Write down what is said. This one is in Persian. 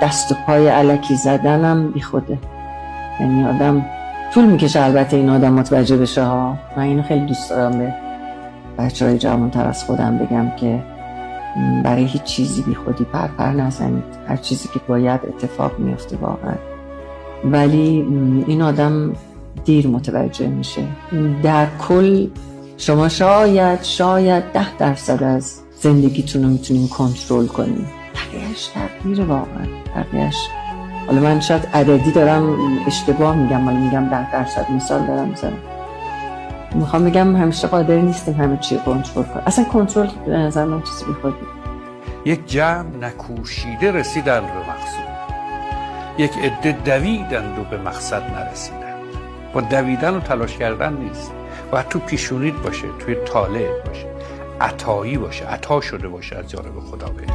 دست و پای الکی زدنم بی خوده. یعنی آدم طول میکشه البته این آدم متوجه بشه ها. من اینو خیلی دوست دارم به بچهای جوان‌تر از خودم بگم که برای هیچ چیزی بی خودی پرپر نزنید. هر چیزی که باید اتفاق میفته واقعا، ولی این آدم دیر متوجه میشه. در کل شما شاید 10% از زندگیتون رو میتونین کنترل کنین، بقیه‌اش تقدیر واقعا. بقیه‌اش حالا من شاید عددی دارم اشتباه میگم، ولی میگم 10% مثال دارم میزنم. میخوام بگم همیشه قادر نیستیم همه چی کنترل کنیم. اصلا کنترل به نظر من چیزی بیخودی. یک جمع نکوشیده رسیدند به مقصود، یک عده دویدند و به مقصد نرسیدند. با دویدن و تلاش کردن نیست، باید تو پیشونیت باشه، توی طالعت باشه، عطایی باشه، عطا شده باشه از جانب خدا بهت.